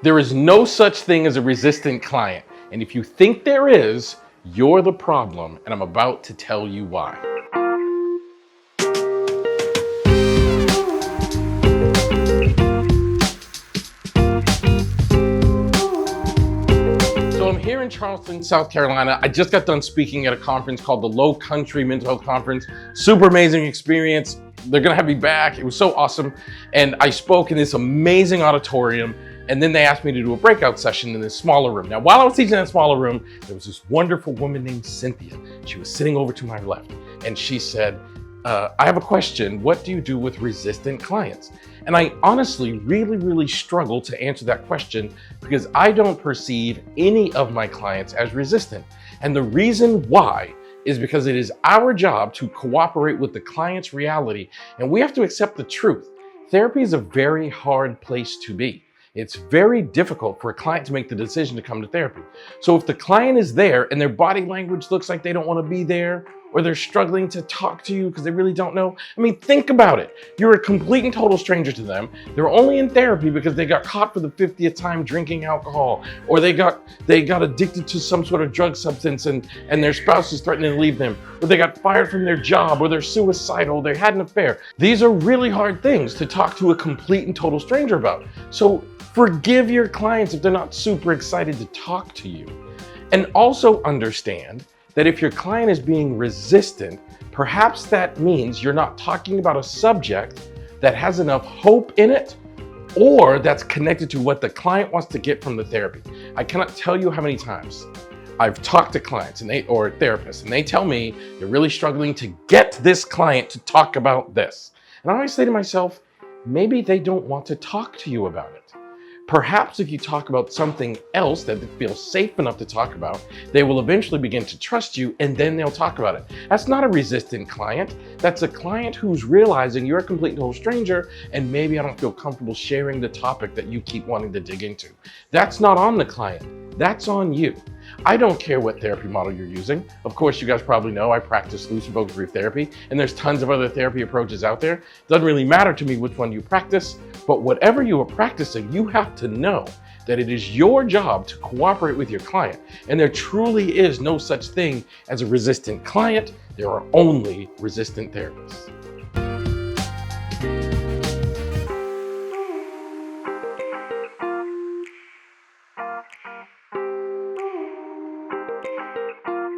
There is no such thing as a resistant client. And if you think there is, you're the problem. And I'm about to tell you why. So I'm here in Charleston, South Carolina. I just got done speaking at a conference called the Low Country Mental Health Conference. Super amazing experience. They're gonna have me back. It was so awesome. And I spoke in this amazing auditorium. And then they asked me to do a breakout session in this smaller room. Now, while I was teaching in that smaller room, there was this wonderful woman named Cynthia. She was sitting over to my left, and she said, I have a question. What do you do with resistant clients? And I honestly really struggle to answer that question because I don't perceive any of my clients as resistant. And the reason why is because it is our job to cooperate with the client's reality, and we have to accept the truth. Therapy is a very hard place to be. It's very difficult for a client to make the decision to come to therapy. So if the client is there and their body language looks like they don't want to be there, or they're struggling to talk to you because they really don't know, I mean, think about it. You're a complete and total stranger to them. They're only in therapy because they got caught for the 50th time drinking alcohol, or they got addicted to some sort of drug substance and their spouse is threatening to leave them, or they got fired from their job, or they're suicidal, they had an affair. These are really hard things to talk to a complete and total stranger about. So forgive your clients if they're not super excited to talk to you. And also understand that if your client is being resistant, perhaps that means you're not talking about a subject that has enough hope in it, or that's connected to what the client wants to get from the therapy. I cannot tell you how many times I've talked to clients or therapists, and they tell me they're really struggling to get this client to talk about this. And I always say to myself, maybe they don't want to talk to you about it. Perhaps if you talk about something else that they feel safe enough to talk about, they will eventually begin to trust you, and then they'll talk about it. That's not a resistant client. That's a client who's realizing you're a complete and total stranger, and maybe I don't feel comfortable sharing the topic that you keep wanting to dig into. That's not on the client. That's on you. I don't care what therapy model you're using. Of course, you guys probably know I practice lucid focus brief therapy, and there's tons of other therapy approaches out there. It doesn't really matter to me which one you practice, but whatever you are practicing, you have to know that it is your job to cooperate with your client. And there truly is no such thing as a resistant client. There are only resistant therapists.